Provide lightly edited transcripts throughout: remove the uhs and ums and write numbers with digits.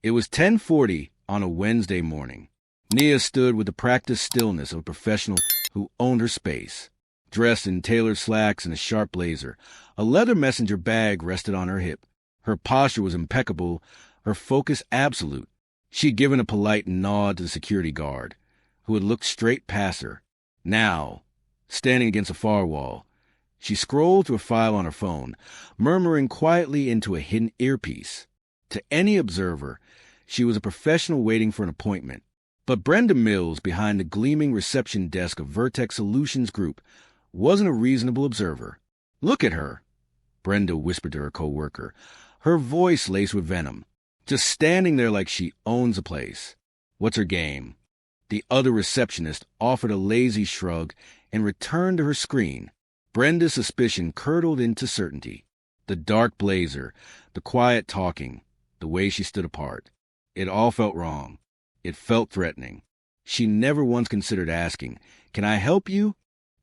It was 10:40 on a Wednesday morning. Nia stood with the practiced stillness of a professional who owned her space. Dressed in tailored slacks and a sharp blazer, a leather messenger bag rested on her hip. Her posture was impeccable, her focus absolute. She'd given a polite nod to the security guard, who had looked straight past her. Now, standing against a far wall, she scrolled through a file on her phone, murmuring quietly into a hidden earpiece. To any observer, she was a professional waiting for an appointment. But Brenda Mills, behind the gleaming reception desk of Vertex Solutions Group, wasn't a reasonable observer. "Look at her," Brenda whispered to her co-worker, her voice laced with venom. "Just standing there like she owns the place. What's her game?" The other receptionist offered a lazy shrug and returned to her screen. Brenda's suspicion curdled into certainty. The dark blazer, the quiet talking, the way she stood apart. It all felt wrong. It felt threatening. She never once considered asking, "Can I help you?"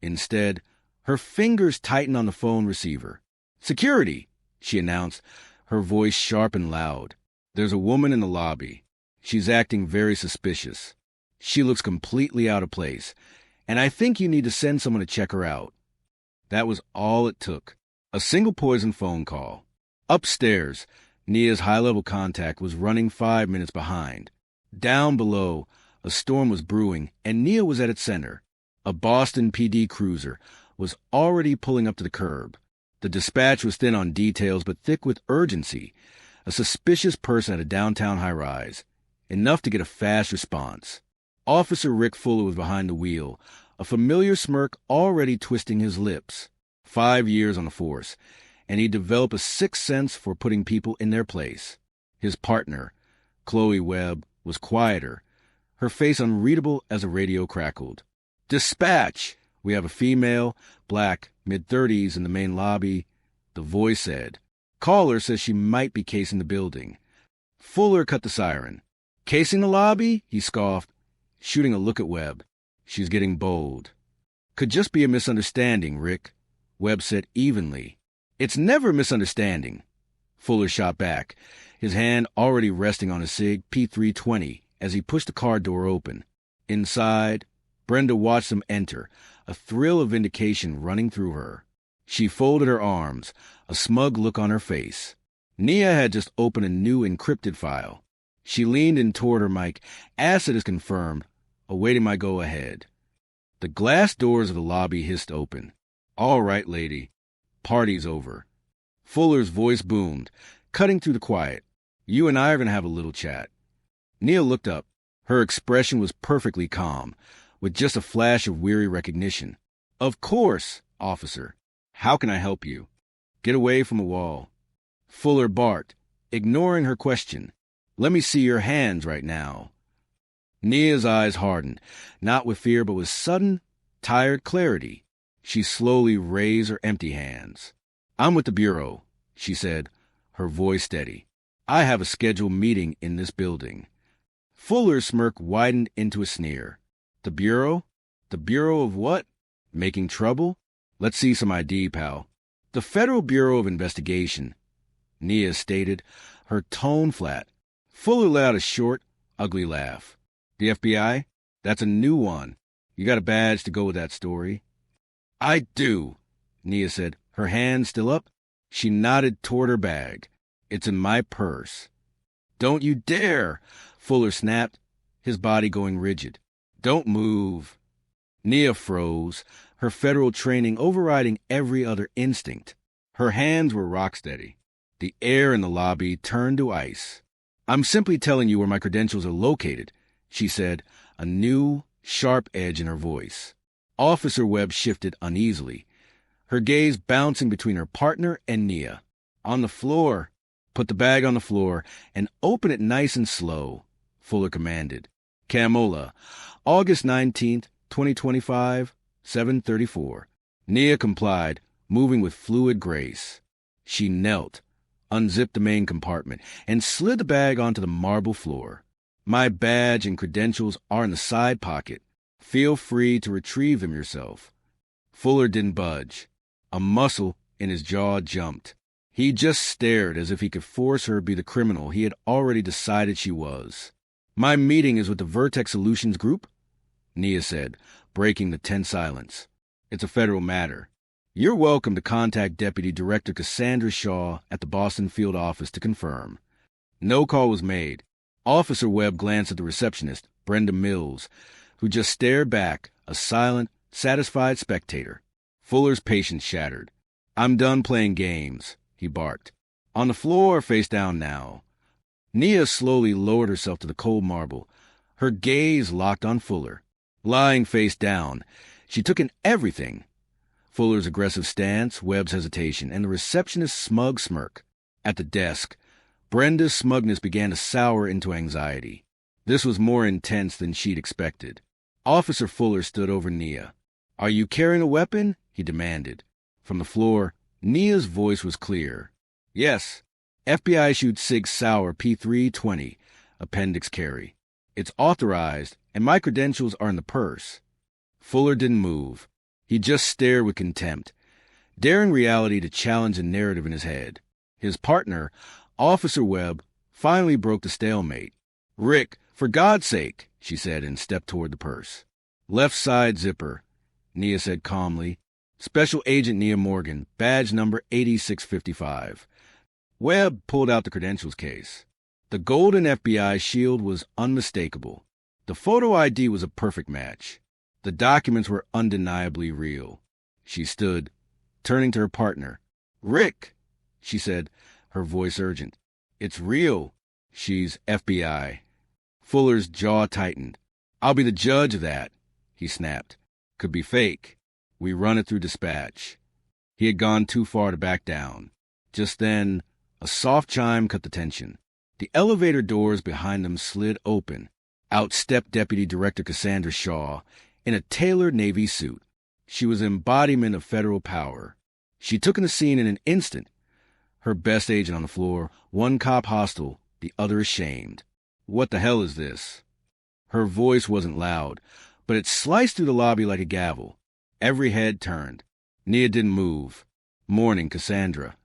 Instead, her fingers tightened on the phone receiver. "Security," she announced, her voice sharp and loud. "There's a woman in the lobby. She's acting very suspicious. She looks completely out of place, and I think you need to send someone to check her out." That was all it took. A single poison phone call. Upstairs, Nia's high-level contact was running 5 minutes behind. Down below, a storm was brewing, and Nia was at its center. A Boston PD cruiser was already pulling up to the curb. The dispatch was thin on details, but thick with urgency. A suspicious person at a downtown high-rise. Enough to get a fast response. Officer Rick Fuller was behind the wheel, a familiar smirk already twisting his lips. 5 years on the force, and he developed a sixth sense for putting people in their place. His partner, Chloe Webb, was quieter, her face unreadable as a radio crackled. "Dispatch! We have a female, black, mid-30s in the main lobby," the voice said. "Caller says she might be casing the building." Fuller cut the siren. "Casing the lobby?" he scoffed, shooting a look at Webb. "She's getting bold." "Could just be a misunderstanding, Rick," Webb said evenly. "It's never a misunderstanding," Fuller shot back, his hand already resting on a SIG P320 as he pushed the car door open. Inside, Brenda watched them enter, a thrill of vindication running through her. She folded her arms, a smug look on her face. Nia had just opened a new encrypted file. She leaned in toward her mic, "Asset is confirmed, awaiting my go-ahead." The glass doors of the lobby hissed open. "All right, lady. Party's over." Fuller's voice boomed, cutting through the quiet. "You and I are going to have a little chat." Nia looked up. Her expression was perfectly calm, with just a flash of weary recognition. "Of course, officer. How can I help you?" "Get away from the wall." Fuller barked, ignoring her question. "Let me see your hands right now." Nia's eyes hardened, not with fear but with sudden, tired clarity. She slowly raised her empty hands. "I'm with the Bureau," she said, her voice steady. "I have a scheduled meeting in this building." Fuller's smirk widened into a sneer. "The Bureau? The Bureau of what? Making trouble? Let's see some ID, pal." "The Federal Bureau of Investigation," Nia stated, her tone flat. Fuller let out a short, ugly laugh. "The FBI? That's a new one. You got a badge to go with that story?" "I do," Nia said, her hand still up. She nodded toward her bag. "It's in my purse." "Don't you dare!" Fuller snapped, his body going rigid. "Don't move." Nia froze, her federal training overriding every other instinct. Her hands were rock-steady. The air in the lobby turned to ice. "I'm simply telling you where my credentials are located," she said, a new, sharp edge in her voice. Officer Webb shifted uneasily, her gaze bouncing between her partner and Nia. "On the floor. Put the bag on the floor and open it nice and slow," Fuller commanded. "Camola, August 19th, 2025, 7:34. Nia complied, moving with fluid grace. She knelt, unzipped the main compartment, and slid the bag onto the marble floor. "My badge and credentials are in the side pocket. Feel free to retrieve them yourself." Fuller didn't budge. A muscle in his jaw jumped. He just stared as if he could force her to be the criminal he had already decided she was. "My meeting is with the Vertex Solutions Group," Nia said, breaking the tense silence. "It's a federal matter. You're welcome to contact Deputy Director Cassandra Shaw at the Boston field office to confirm." No call was made. Officer Webb glanced at the receptionist, Brenda Mills, who just stared back, a silent, satisfied spectator. Fuller's patience shattered. "I'm done playing games," he barked. "On the floor, face down now." Nia slowly lowered herself to the cold marble, her gaze locked on Fuller. Lying face down, she took in everything. Fuller's aggressive stance, Webb's hesitation, and the receptionist's smug smirk. At the desk, Brenda's smugness began to sour into anxiety. This was more intense than she'd expected. Officer Fuller stood over Nia. "Are you carrying a weapon?" he demanded. From the floor, Nia's voice was clear. "Yes. FBI issued Sig Sauer P320, appendix carry. It's authorized, and my credentials are in the purse." Fuller didn't move. He just stared with contempt, daring reality to challenge a narrative in his head. His partner, Officer Webb, finally broke the stalemate. "Rick, for God's sake," she said and stepped toward the purse. "Left side zipper," Nia said calmly. "Special Agent Nia Morgan, badge number 8655. Webb pulled out the credentials case. The golden FBI shield was unmistakable. The photo ID was a perfect match. The documents were undeniably real. She stood, turning to her partner. "Rick," she said, her voice urgent. "It's real. She's FBI." Fuller's jaw tightened. "I'll be the judge of that," he snapped. "Could be fake. We run it through dispatch." He had gone too far to back down. Just then, a soft chime cut the tension. The elevator doors behind them slid open. Out stepped Deputy Director Cassandra Shaw in a tailored Navy suit. She was an embodiment of federal power. She took in the scene in an instant. Her best agent on the floor, one cop hostile, the other ashamed. "What the hell is this?" Her voice wasn't loud, but it sliced through the lobby like a gavel. Every head turned. Nia didn't move. "Morning, Cassandra."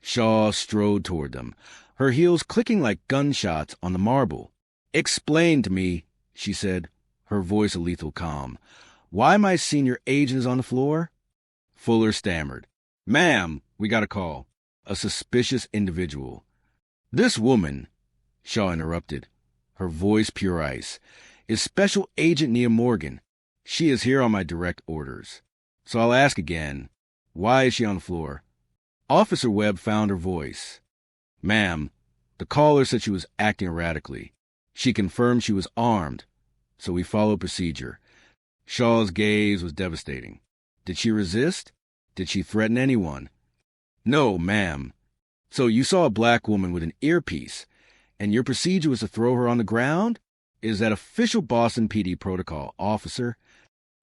Shaw strode toward them, her heels clicking like gunshots on the marble. "Explain to me," she said, her voice a lethal calm, "why my senior agent is on the floor?" Fuller stammered. "Ma'am, we got a call. A suspicious individual." "This woman," Shaw interrupted, her voice pure ice, "is Special Agent Nia Morgan. She is here on my direct orders. So I'll ask again, why is she on the floor?" Officer Webb found her voice. "Ma'am, the caller said she was acting erratically. She confirmed she was armed, so we followed procedure." Shaw's gaze was devastating. "Did she resist? Did she threaten anyone?" "No, ma'am." "So you saw a black woman with an earpiece, and your procedure was to throw her on the ground? Is that official Boston PD protocol, officer?"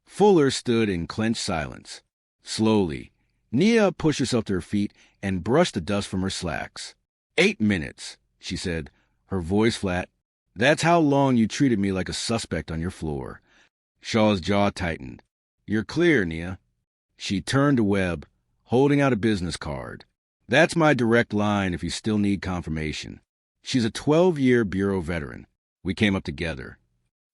Fuller stood in clenched silence. Slowly, Nia pushed herself to her feet and brushed the dust from her slacks. 8 minutes, she said, her voice flat. "That's how long you treated me like a suspect on your floor." Shaw's jaw tightened. "You're clear, Nia." She turned to Webb, holding out a business card. "That's my direct line if you still need confirmation. She's a 12-year Bureau veteran. We came up together."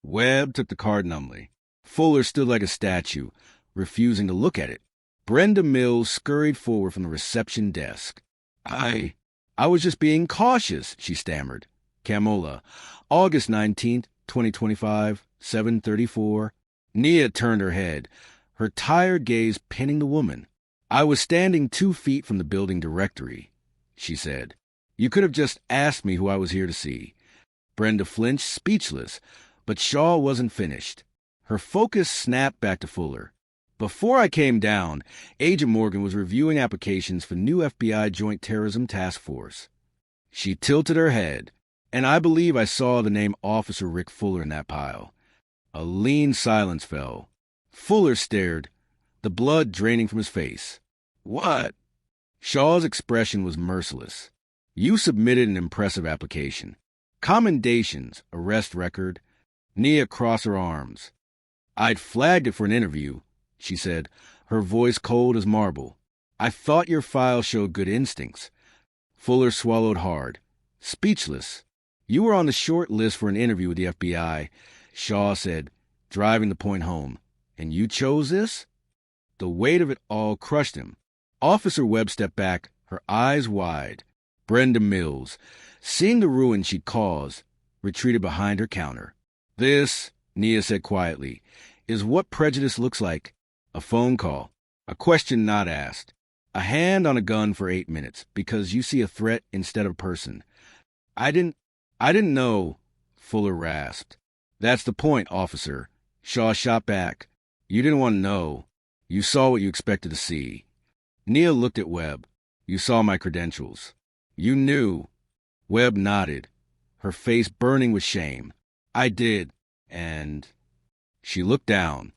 Webb took the card numbly. Fuller stood like a statue, refusing to look at it. Brenda Mills scurried forward from the reception desk. I was just being cautious," she stammered. "Camola, August 19th, 2025, 7:34. Nia turned her head, her tired gaze pinning the woman. "I was standing 2 feet from the building directory," she said. "You could have just asked me who I was here to see." Brenda flinched, speechless, but Shaw wasn't finished. Her focus snapped back to Fuller. "Before I came down, Agent Morgan was reviewing applications for new FBI Joint Terrorism Task Force." She tilted her head, and I believe I saw the name Officer Rick Fuller in that pile. A lean silence fell. Fuller stared, the blood draining from his face. "What?" Shaw's expression was merciless. "You submitted an impressive application. Commendations, arrest record." Nia crossed her arms. "I'd flagged it for an interview," she said, her voice cold as marble. "I thought your file showed good instincts. Fuller swallowed hard, speechless. You were on the short list for an interview with the FBI, Shaw said, driving the point home. And you chose this? The weight of it all crushed him. Officer Webb stepped back, her eyes wide. Brenda Mills, seeing the ruin she'd caused, retreated behind her counter. This, Nia said quietly, is what prejudice looks like. A phone call. A question not asked. A hand on a gun for 8 minutes because you see a threat instead of a person. I didn't know, Fuller rasped. That's the point, officer. Shaw shot back. You didn't want to know. You saw what you expected to see. Nia looked at Webb. You saw my credentials. You knew. Webb nodded, her face burning with shame. I did, and... She looked down.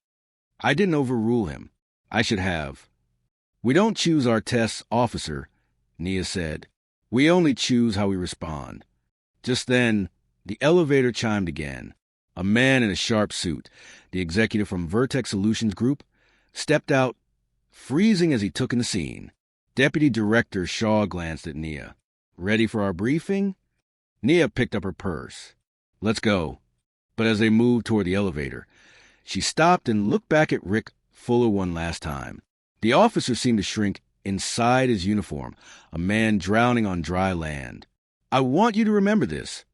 I didn't overrule him. I should have. We don't choose our tests, officer, Nia said. We only choose how we respond. Just then, the elevator chimed again. A man in a sharp suit, the executive from Vertex Solutions Group, stepped out, freezing as he took in the scene. Deputy Director Shaw glanced at Nia. Ready for our briefing? Nia picked up her purse. Let's go. But as they moved toward the elevator, she stopped and looked back at Rick Fuller one last time. The officer seemed to shrink inside his uniform, a man drowning on dry land. I want you to remember this,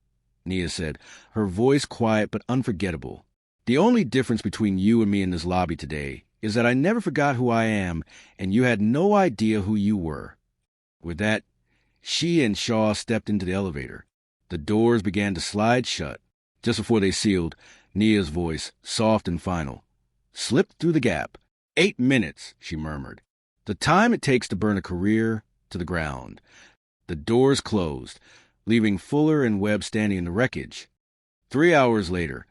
Nia said, her voice quiet but unforgettable. The only difference between you and me in this lobby today is that I never forgot who I am, and you had no idea who you were. With that, she and Shaw stepped into the elevator. The doors began to slide shut. Just before they sealed, Nia's voice, soft and final, slipped through the gap. 8 minutes, she murmured. The time it takes to burn a career to the ground. The doors closed, leaving Fuller and Webb standing in the wreckage. 3 hours later,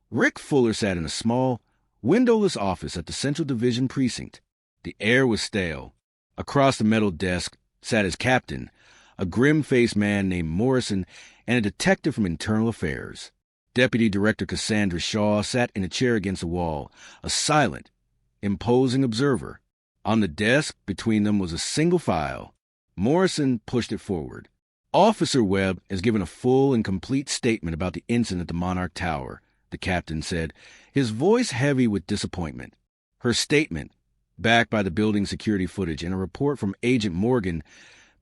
Rick Fuller sat in a small, windowless office at the Central Division Precinct. The air was stale. Across the metal desk sat his captain, a grim-faced man named Morrison, and a detective from Internal Affairs. Deputy Director Cassandra Shaw sat in a chair against the wall, a silent, imposing observer. On the desk between them was a single file. Morrison pushed it forward. Officer Webb has given a full and complete statement about the incident at the Monarch Tower, the captain said, his voice heavy with disappointment. Her statement, backed by the building security footage and a report from Agent Morgan,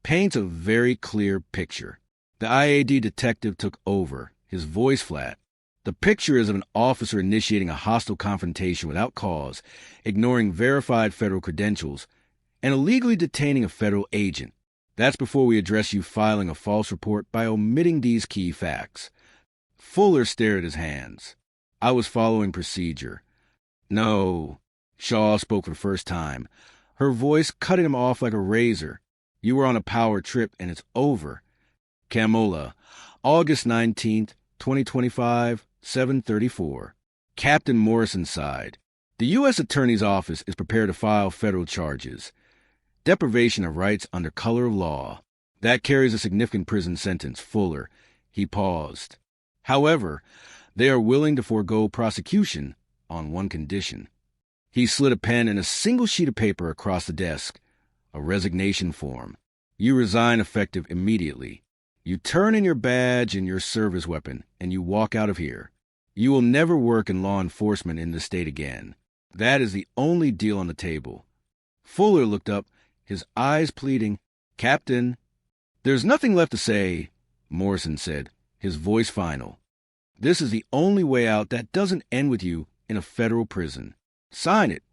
paints a very clear picture. The IAD detective took over, his voice flat. The picture is of an officer initiating a hostile confrontation without cause, ignoring verified federal credentials, and illegally detaining a federal agent. That's before we address you filing a false report by omitting these key facts. Fuller stared at his hands. I was following procedure. No, Shaw spoke for the first time, her voice cutting him off like a razor. You were on a power trip and it's over. Camola, August 19th, 2025, 7:34. Captain Morrison sighed. The U.S. Attorney's Office is prepared to file federal charges. Deprivation of rights under color of law. That carries a significant prison sentence, Fuller. He paused. However, they are willing to forego prosecution on one condition. He slid a pen and a single sheet of paper across the desk, a resignation form. You resign effective immediately. You turn in your badge and your service weapon, and you walk out of here. You will never work in law enforcement in this state again. That is the only deal on the table. Fuller looked up, his eyes pleading. Captain. There's nothing left to say, Morrison said, his voice final. This is the only way out that doesn't end with you in a federal prison. Sign it.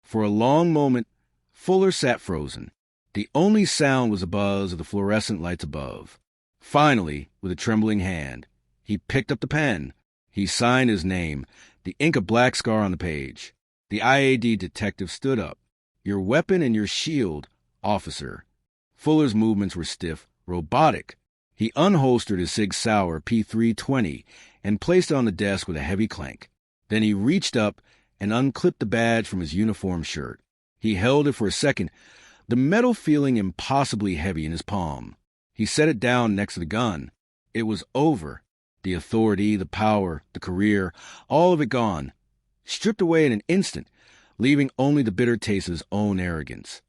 For a long moment, Fuller sat frozen. The only sound was the buzz of the fluorescent lights above. Finally, with a trembling hand, he picked up the pen. He signed his name, the ink a black scar on the page. The IAD detective stood up. Your weapon and your shield, officer. Fuller's movements were stiff, robotic. He unholstered his Sig Sauer P320 and placed it on the desk with a heavy clank. Then he reached up and unclipped the badge from his uniform shirt. He held it for a second, the metal feeling impossibly heavy in his palm. He set it down next to the gun. It was over. The authority, the power, the career, all of it gone. Stripped away in an instant, leaving only the bitter taste of his own arrogance.